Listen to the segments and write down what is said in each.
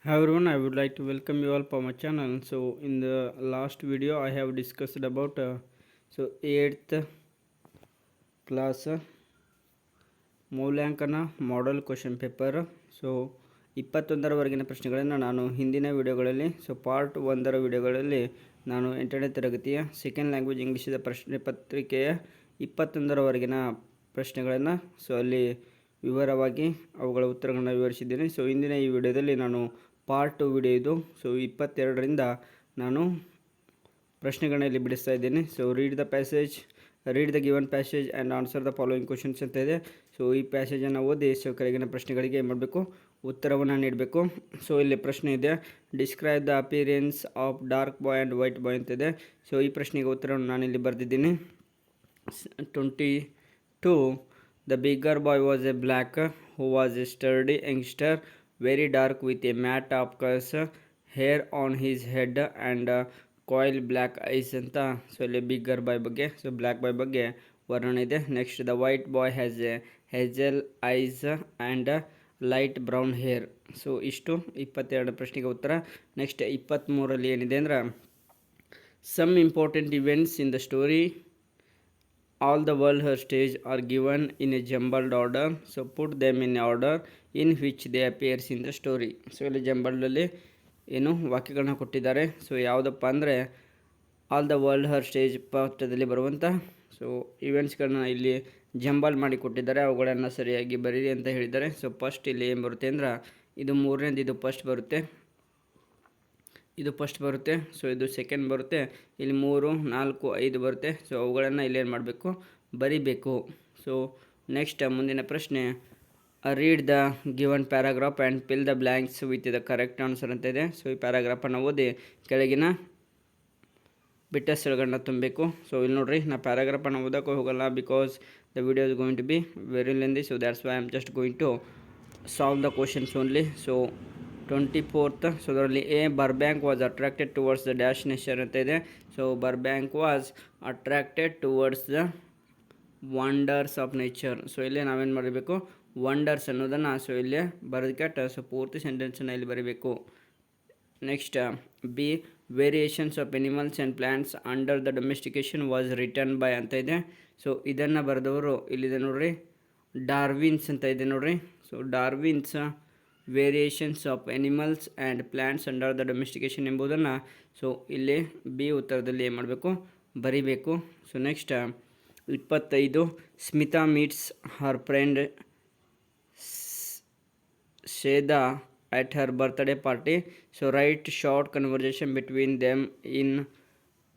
Hi everyone, I would like to welcome you all for my channel. So in the last video I have discussed about 8th class ಮೌಲ್ಯಾಂಕನ model question paper. So 21ರವರೆಗಿನ ಪ್ರಶ್ನೆಗಳನ್ನು ನಾನು ಹಿಂದಿನ ವಿಡಿಯೋಗಳಲ್ಲಿ part 1ರ ವಿಡಿಯೋಗಳಲ್ಲಿ ನಾನು 8ನೇ ತರಗತಿಯ second language ಇಂಗ್ಲೀಷದ ಪ್ರಶ್ನೆ ಪತ್ರಿಕೆಯ 21ರವರೆಗಿನ ಪ್ರಶ್ನೆಗಳನ್ನು ಅಲ್ಲಿ ವಿವರವಾಗಿ ಅವುಗಳ ಉತ್ತರಗಳನ್ನು ವಿವರಿಸಿದ್ದೇನೆ. ಇಂದಿನ ಈ ವಿಡಿಯೋದಲ್ಲಿ ನಾನು ಪಾರ್ಟ್ 2 ವಿಡಿಯೋ ಇದು. 22ರಿಂದ ನಾನು ಪ್ರಶ್ನೆಗಳನ್ನ ಇಲ್ಲಿ ಬಿಡಿಸ್ತಾ ಇದ್ದೇನೆ. Read the given passage and answer the following questions ಅಂತ ಇದೆ. ಈ ಪ್ಯಾಸೇಜನ್ನು ಓದಿ ಕೆಳಗಿನ ಪ್ರಶ್ನೆಗಳಿಗೆ ಏನು ಮಾಡಬೇಕು, ಉತ್ತರವನ್ನು ನೀಡಬೇಕು. ಇಲ್ಲಿ ಪ್ರಶ್ನೆ ಇದೆ, describe the appearance of dark boy and white boy ಅಂತಿದೆ. ಈ ಪ್ರಶ್ನೆಗೆ ಉತ್ತರವನ್ನು ನಾನಿಲ್ಲಿ ಬರೆದಿದ್ದೀನಿ. 22 the bigger boy was a black who was a sturdy youngster very dark with a mat of curls hair on his head and coil black eyes ಅಂತ. ಇಲ್ಲಿ bigger ಬಾಯ್ ಬಗ್ಗೆ black ಬಾಯ್ ಬಗ್ಗೆ ವರ್ಣನೆ ಇದೆ. Next the white boy has a hazel eyes and light brown hair. ಇಷ್ಟು 22 ಪ್ರಶ್ನೆಗೆ ಉತ್ತರ. Next 23ರಲ್ಲಿ ಏನಿದೆ ಅಂದ್ರೆ, some important events in the story all the world her stage are given in a jumbled order, put them in order in which they appears in the story. ಇಲ್ಲಿ ಜಂಬಲ್ಡಲ್ಲಿ ಏನು ವಾಕ್ಯಗಳನ್ನ ಕೊಟ್ಟಿದ್ದಾರೆ. ಯಾವುದಪ್ಪ ಅಂದರೆ all the world Har stage ಪಾಠದಲ್ಲಿ ಬರುವಂಥ ಇವೆಂಟ್ಸ್ಗಳನ್ನ ಇಲ್ಲಿ jumble ಮಾಡಿ ಕೊಟ್ಟಿದ್ದಾರೆ, ಅವುಗಳನ್ನು ಸರಿಯಾಗಿ ಬರೀರಿ ಅಂತ ಹೇಳಿದ್ದಾರೆ. ಫಸ್ಟ್ ಇಲ್ಲಿ ಏನು ಬರುತ್ತೆ ಅಂದ್ರೆ, ಇದು ಮೂರನೇದು, ಇದು ಫಸ್ಟ್ ಬರುತ್ತೆ, ಇದು ಫಸ್ಟ್ ಬರುತ್ತೆ. ಇದು ಸೆಕೆಂಡ್ ಬರುತ್ತೆ. ಇಲ್ಲಿ 3, 4, 5 ಬರುತ್ತೆ. ಅವುಗಳನ್ನು ಇಲ್ಲೇನು ಮಾಡಬೇಕು, ಬರಿಬೇಕು. ನೆಕ್ಸ್ಟ್ ಮುಂದಿನ ಪ್ರಶ್ನೆ, read the given paragraph and fill the blanks with the correct answer ಅಂತ ಇದೆ. ಈ ಪ್ಯಾರಾಗ್ರಾಫನ್ನು ಓದಿ ಕೆಳಗಿನ ಬಿಟ್ಟ ಸ್ಥಳಗಳನ್ನ ತುಂಬಬೇಕು. ಇಲ್ಲಿ ನೋಡ್ರಿ, ನಾ ಪ್ಯಾರಾಗ್ರಾಫನ್ನು ಓದೋಕ್ಕೆ ಹೋಗಲ್ಲ, because the video is going to be very lengthy. That's why I am just going to solve the questions only. 24th, ಅದರಲ್ಲಿ a Burbank was attracted towards the dash nature ಅಂತ ಇದೆ. Burbank was attracted towards the wonders of nature. ಇಲ್ಲಿ ನಾವೇನು ಮಾಡಬೇಕು, wonders ಅನ್ನೋದನ್ನು ಇಲ್ಲಿ ಬರೆದ್ಕಟ್ಟು ಪೂರ್ತಿ ಸೆಂಟೆನ್ಸನ್ನು ಇಲ್ಲಿ ಬರೀಬೇಕು. Next B variations of animals and plants under the domestication was written by ಅಂತ ಇದೆ. ಇದನ್ನು ಬರೆದವರು ಇಲ್ಲಿದೆ ನೋಡ್ರಿ, ಡಾರ್ವಿನ್ಸ್ ಅಂತ ಇದೆ ನೋಡ್ರಿ. Darwin's variations of animals and plants under the domestication ಎಂಬುದನ್ನು ಇಲ್ಲಿ ಬಿ ಉತ್ತರದಲ್ಲಿ ಏನು ಮಾಡಬೇಕು, ಬರಿಬೇಕು. Next 25 Smita meets her friend Sheda at her birthday party. Write short conversation between them in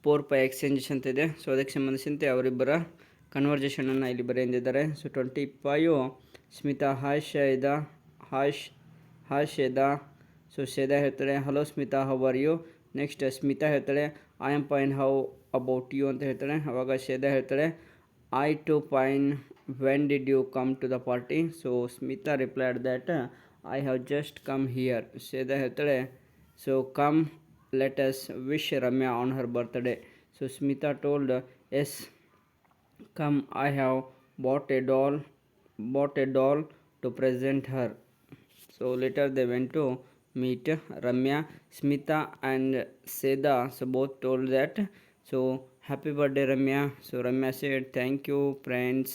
4 exchanges ಅಂತ ಇದೆ. ಅದಕ್ಕೆ ಸಂಬಂಧಿಸಿದಂತೆ ಅವರಿಬ್ಬರ ಕನ್ವರ್ಜೇಷನನ್ನು ಇಲ್ಲಿ ಬರೆದಿದ್ದಾರೆ. 25 ಸ್ಮಿತಾ ಹಾಯ್ ಶೇದಾ. ಶೇದಾ ಹೇಳ್ತಾಳೆ, hello Smita, how are you. Next Smita ಹೇಳ್ತಾಳೆ, I am fine, how about you ಅಂತ ಹೇಳ್ತಾಳೆ. ಅವಾಗ ಶೇದಾ ಹೇಳ್ತಾಳೆ, I too fine, when did you come to the party. Smita replied that I have just come here. Sheda ಹೇಳ್ತಾಳೆ, come let us wish Ramya on her birthday. Smita told, yes come, I have bought a doll to present her. Later they went to meet Ramya. Smita and Seda both told that happy birthday Ramya. Ramya said, thank you friends,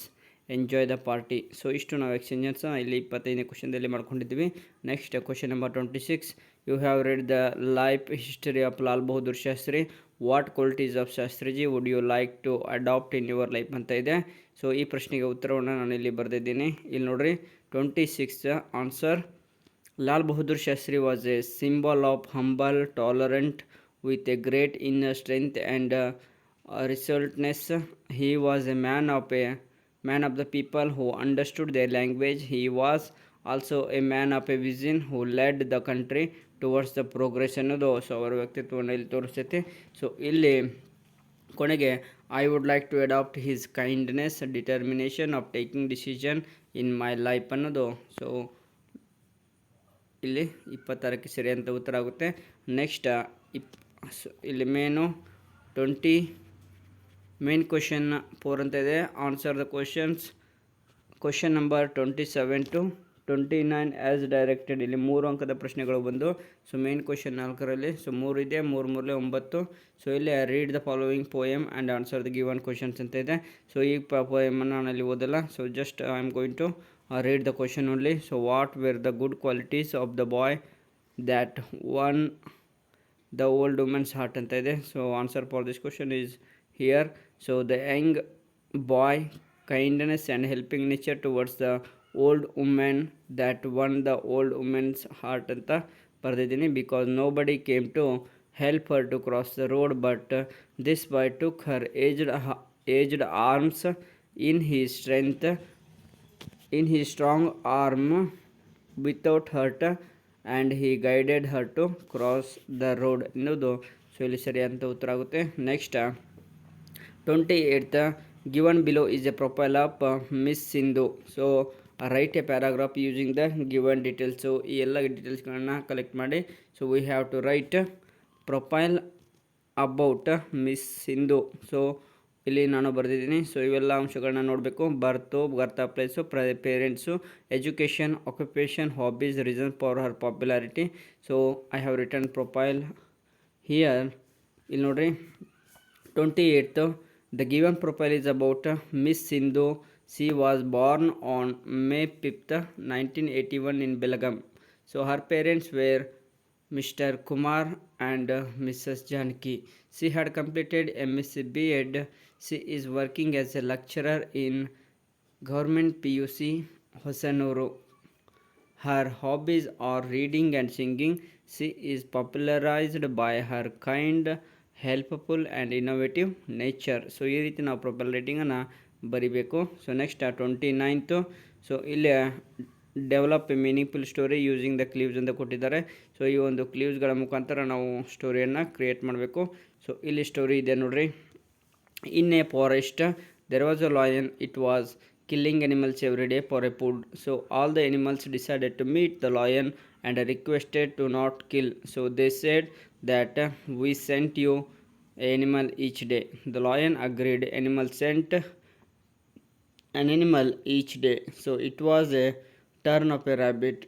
enjoy the party. ಇಷ್ಟು ನಾವು exchanges ಇಲ್ಲಿ 25ನೇ ಕ್ವಶನ್ದಲ್ಲಿ ಮಾಡ್ಕೊಂಡಿದ್ದೀವಿ. Next question number 26, you have read the life history of Lal Bahadur Shastri. What qualities of Shastriji would you like to adopt in your life ಅಂತ ಇದೆ. ಈ ಪ್ರಶ್ನೆಗೆ ಉತ್ತರವನ್ನು ನಾನು ಇಲ್ಲಿ ಬರೆದಿದ್ದೀನಿ. ಇಲ್ಲಿ ನೋಡ್ರಿ, 26 answer, Lal Bahadur Shastri was a symbol of humble, tolerant, with a great inner strength and resolutness. He was a man of the people who understood their language. He was also a man of a vision who led the country towards the progress ಅನ್ನೋದು ಅವರ ವ್ಯಕ್ತಿತ್ವವನ್ನು ಇಲ್ಲಿ ತೋರಿಸ್ತೈತಿ. ಇಲ್ಲಿ ಕೊನೆಗೆ I would like to adopt his kindness, determination of taking decision in my life ಅನ್ನೋದು ಇಲ್ಲಿ 26ಕ್ಕೆ ಸರಿಯಾದಂಥ ಉತ್ತರ ಆಗುತ್ತೆ. ನೆಕ್ಸ್ಟ್ ಇಲ್ಲಿ ಮೇನ್ ಕ್ವಶನ್ 4 ಅಂತ ಇದೆ. Answer the question number 27 to 29 as directed. ಇಲ್ಲಿ 3 ಅಂಕದ ಪ್ರಶ್ನೆಗಳು ಬಂದು. ಸೊ ಮೇನ್ ಕ್ವಶನ್ 4ರಲ್ಲಿ ಸೊ 3 ಇದೆ, 3 3 9. ಸೊ ಇಲ್ಲಿ read the following poem and answer the given questions ಅಂತ ಇದೆ. ಸೊ ಈ ಪೋಯಮನ್ನು ನಾನು ಅಲ್ಲಿ ಓದಲ್ಲ. So just I am going to read the question only. So what were the good qualities of the boy that won the old women's heart ಅಂತ ಇದೆ. So answer for this question is here. So the young boy kindness and helping nature towards the old woman that won the old woman's heart ಅಂತ ಬರೆದಿದ್ದೀನಿ. Because nobody came to help her to cross the road, but this boy took her aged arms in his strength, in his strong arm without hurt, and he guided her to cross the road ಎನ್ನುವುದು so ಇಲ್ಲಿ ಸರಿಯಾದಂಥ ಉತ್ತರ ಆಗುತ್ತೆ. Next 28th, given below is a profile of Miss Sindhu. So write a paragraph using the given details. So ಈ ಎಲ್ಲ ಡೀಟೇಲ್ಸ್ಗಳನ್ನು collect ಮಾಡಿ. So we have to write profile about Miss Sindhu. So ಇಲ್ಲಿ ನಾನು ಬರೆದಿದ್ದೀನಿ. ಸೊ ಇವೆಲ್ಲ ಅಂಶಗಳನ್ನ ನೋಡಬೇಕು. Birth place, parents, education, occupation, hobbies, reason for her popularity. So I have written profile here. ಇಲ್ಲಿ ನೋಡಿರಿ 28th, the given profile is about Miss Sindhu. She was born on May 5th, 1981 in Belgaum. So her parents were Mr. Kumar and Mrs. Janki. She had completed MSc B.Ed. She is working as a lecturer in Government PUC Hosanuru. Her hobbies are reading and singing. She is popularized by her kind, helpful and innovative nature. So ಈ ರೀತಿ ನಾವು profile ರೈಟಿಂಗನ್ನು ಬರಿಬೇಕು. So next 29th, so ಇಲ್ಲಿ develop a meaningful story using the clues ಅಂತ ಕೊಟ್ಟಿದ್ದಾರೆ. So ಈ ಒಂದು ಕ್ಲೀವ್ಸ್ಗಳ ಮುಖಾಂತರ ನಾವು ಸ್ಟೋರಿಯನ್ನು ಕ್ರಿಯೇಟ್ ಮಾಡಬೇಕು. ಸೊ ಇಲ್ಲಿ ಸ್ಟೋರಿ ಇದೆ ನೋಡ್ರಿ. In a forest there was a lion. It was killing animals every day for a food. So all the animals decided to meet the lion and requested to not kill. So they said that we sent you an animal each day. The lion agreed. Animal sent an animal each day. So it was a turn of a rabbit.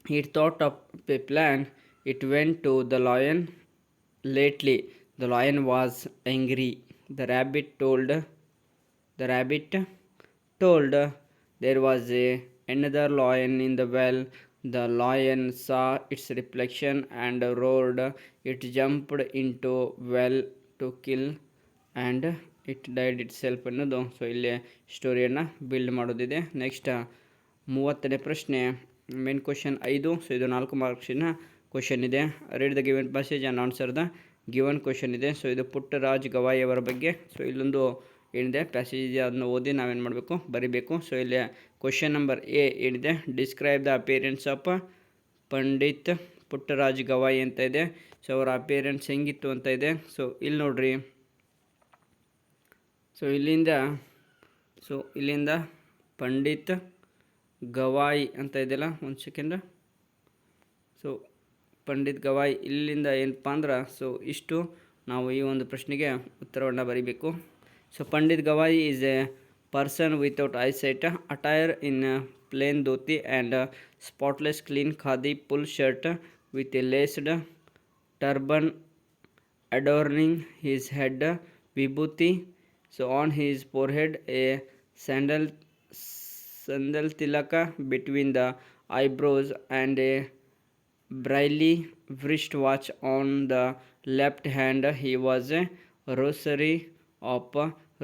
It thought of a plan. It went to the lion. Lately the lion was angry. The rabbit told there was another lion in the well. The lion saw its reflection and roared. It jumped into well to kill and it died itself ಅನ್ನೋದು. So ಇಲ್ಲಿ ಸ್ಟೋರಿಯನ್ನು build ಮಾಡೋದಿದೆ. Next 30ನೇ ಪ್ರಶ್ನೆ main question 5. So ಇದು 4 ಮಾರ್ಕ್ಸಿನ question ಇದೆ. Read the given passage and answer the given question ಇದೆ. So ಇದು ಪುಟ್ಟರಾಜ್ ಗವಾಯಿ ಅವರ ಬಗ್ಗೆ. ಸೊ ಇಲ್ಲೊಂದು ಏನಿದೆ ಪ್ಯಾಸೇಜ್ ಇದೆ, ಅದನ್ನು ಓದಿ ನಾವೇನು ಮಾಡಬೇಕು ಬರಿಬೇಕು. ಸೊ ಇಲ್ಲಿ ಕ್ವಶನ್ ನಂಬರ್ ಎ ಏನಿದೆ, describe the appearance of Pandit Puttaraj Gavai ಅಂತ ಇದೆ. ಸೊ ಅವರ ಅಪಿಯರೆನ್ಸ್ ಹೆಂಗಿತ್ತು ಅಂತ ಇದೆ. ಸೊ ಇಲ್ಲಿ ನೋಡ್ರಿ. ಸೊ ಇಲ್ಲಿಂದ ಪಂಡಿತ್ ಗವಾಯಿ ಅಂತ ಇದೆಯಲ್ಲ, ಒಂದು ಸೆಕೆಂಡ್. ಸೊ ಪಂಡಿತ್ ಗವಾಯಿ ಇಲ್ಲಿಂದ ಏನಪ್ಪ ಅಂದ್ರೆ, ಸೊ ಇಷ್ಟು ನಾವು ಈ ಒಂದು ಪ್ರಶ್ನೆಗೆ ಉತ್ತರವನ್ನು ಬರೀಬೇಕು. So Pandit Gawai is a person without eyesight, attire in plain dhoti and spotless clean khadi full shirt with a laced turban adorning his head, vibhuti. So on his forehead a sandal tilaka between the eyebrows and a braille wristwatch on the left hand. He was a rosary of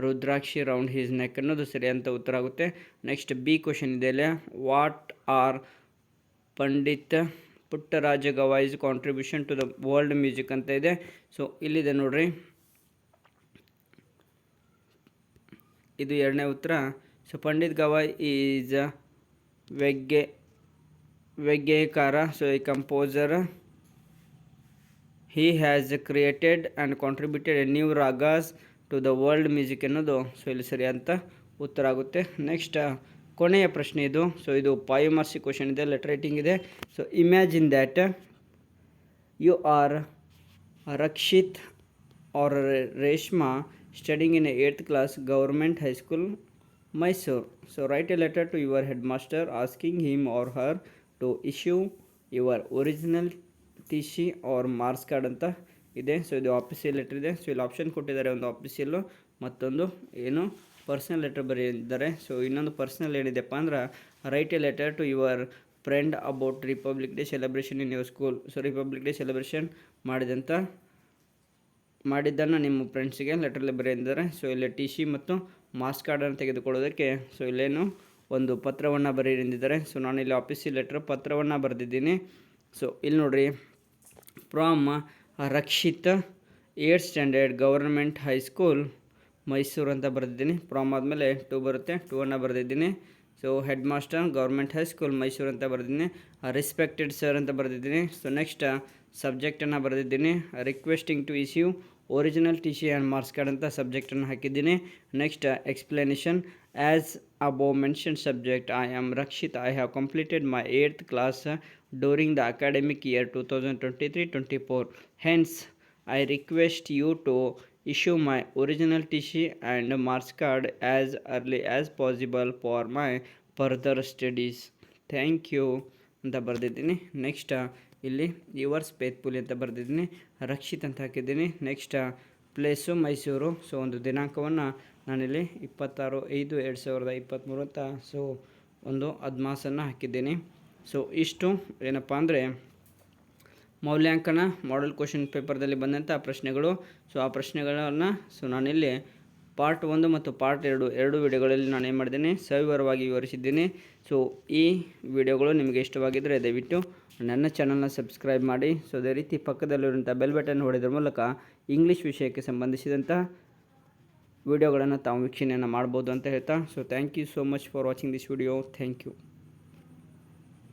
Rudrakshi round he's neck ಅನ್ನೋದು ಸರಿ ಅಂತ ಉತ್ತರ ಆಗುತ್ತೆ. Next B question ಇದೆ ಅಲ್ಲಿ, what are Pandit Puttaraja Gavai's contribution to the world music ಅಂತ ಇದೆ. So ಇಲ್ಲಿದೆ ನೋಡ್ರಿ, ಇದು ಎರಡನೇ ಉತ್ತರ. ಸೊ ಪಂಡಿತ್ ಗವಾಯ್ ಈಸ್ ವೆಗ್ಗೇಕಾರ. ಸೊ ಈ composer. He has created and contributed a new ragas to the world music ಅನ್ನೋದು ಸೊ ಇಲ್ಲಿ ಸರಿ ಅಂತ ಉತ್ತರ ಆಗುತ್ತೆ. ನೆಕ್ಸ್ಟ್ ಕೊನೆಯ ಪ್ರಶ್ನೆ ಇದು. ಸೊ ಇದು 5 ಮಾರ್ಕ್ಸ್ ಕ್ವಶನ್ ಇದೆ, ಲೆಟರ್ ರೈಟಿಂಗ್ ಇದೆ. So imagine that you are Rakshit or Reshma studying in 8th class government high school Mysore. So write a letter to your headmaster asking him or her to issue your original TC or marks card ಅಂತ ಇದೆ. So ಇದು official letter ಇದೆ. So ಇಲ್ಲಿ option ಕೊಟ್ಟಿದ್ದಾರೆ, ಒಂದು official ಮತ್ತೊಂದು ಏನು personal letter ಬರೆದಿದ್ದಾರೆ. ಸೊ ಇನ್ನೊಂದು ಪರ್ಸ್ನಲ್ ಏನಿದೆಪ್ಪ ಅಂದ್ರೆ write a letter to your friend about republic day celebration in your school. So republic day celebration ಮಾಡಿದ್ದನ್ನು ನಿಮ್ಮ ಫ್ರೆಂಡ್ಸಿಗೆ ಲೆಟ್ರಲ್ಲಿ ಬರೆದಿದ್ದಾರೆ. ಸೊ ಇಲ್ಲಿ ಟಿ ಸಿ ಮತ್ತು ಮಾರ್ಕ್ಸ್ ಕಾರ್ಡನ್ನು ತೆಗೆದುಕೊಳ್ಳೋದಕ್ಕೆ ಸೊ ಇಲ್ಲೇನು ಒಂದು ಪತ್ರವನ್ನು ಬರೆದಿದ್ದಾರೆ. ಸೊ ನಾನು ಇಲ್ಲಿ ಆಫೀಸಿಯಲ್ ಲೆಟ್ರ್ ಪತ್ರವನ್ನು ಬರೆದಿದ್ದೀನಿ. ಸೊ ಇಲ್ಲಿ ನೋಡಿರಿ, from Rakshit 8th standard government high school Mysuru ಅಂತ ಬರೆದಿದ್ದೀನಿ. ಫ್ರಾಮ್ ಆದಮೇಲೆ 2 ಬರುತ್ತೆ, 2 ಬರೆದಿದ್ದೀನಿ. So head master government high school Mysuru ಅಂತ ಬರೆದಿದ್ದೀನಿ. ರೆಸ್ಪೆಕ್ಟೆಡ್ ಸರ್ ಅಂತ ಬರೆದಿದ್ದೀನಿ. ಸೊ ನೆಕ್ಸ್ಟ್ ಸಬ್ಜೆಕ್ಟನ್ನು ಬರೆದಿದ್ದೀನಿ, requesting to issue original T C and marks card ಅಂತ ಸಬ್ಜೆಕ್ಟನ್ನು ಹಾಕಿದ್ದೀನಿ. Next explanation, as above mention subject I am Rakshit, I have completed my 8th class during the academic year 2023-24. Hence I request you to issue my original TC and marks card as early as possible for my further studies. Thank you ಅಂತ ಬರೆದಿದ್ದೀನಿ. Next ಇಲ್ಲಿ yours faithfully ಅಂತ ಬರೆದಿದ್ದೀನಿ, ರಕ್ಷಿತ್ ಅಂತ ಹಾಕಿದ್ದೀನಿ. Next place Mysuru. So ಒಂದು ದಿನಾಂಕವನ್ನು ನಾನಿಲ್ಲಿ 26/5/2023 ಅಂತ ಸೊ ಒಂದು ಅದ್ಮಾಸನ್ನು ಹಾಕಿದ್ದೀನಿ. ಸೊ ಇಷ್ಟು ಏನಪ್ಪ ಅಂದರೆ ಮೌಲ್ಯಾಂಕನ ಮಾಡೆಲ್ ಕ್ವಶನ್ ಪೇಪರ್ದಲ್ಲಿ ಬಂದಂಥ ಪ್ರಶ್ನೆಗಳು. ಸೊ ಆ ಪ್ರಶ್ನೆಗಳನ್ನು ಸೊ ನಾನಿಲ್ಲಿ ಪಾರ್ಟ್ 1 ಮತ್ತು ಪಾರ್ಟ್ 2 ವಿಡಿಯೋಗಳಲ್ಲಿ ನಾನು ಏನು ಮಾಡಿದ್ದೀನಿ, ಸವಿವರವಾಗಿ ವಿವರಿಸಿದ್ದೀನಿ. ಸೊ ಈ ವಿಡಿಯೋಗಳು ನಿಮಗೆ ಇಷ್ಟವಾಗಿದ್ದರೆ ದಯವಿಟ್ಟು ನನ್ನ ಚಾನಲ್ನ ಸಬ್ಸ್ಕ್ರೈಬ್ ಮಾಡಿ. ಸೊ ಅದೇ ರೀತಿ ಪಕ್ಕದಲ್ಲಿರುವಂಥ ಬೆಲ್ ಬಟನ್ ಹೊಡೆದ್ರ ಮೂಲಕ ಇಂಗ್ಲೀಷ್ ವಿಷಯಕ್ಕೆ ಸಂಬಂಧಿಸಿದಂಥ ವಿಡಿಯೋಗಳನ್ನು ತಾವು ವೀಕ್ಷಣೆಯನ್ನು ಮಾಡ್ಬೋದು ಅಂತ ಹೇಳ್ತಾ, so thank you so much for watching this video. Thank you.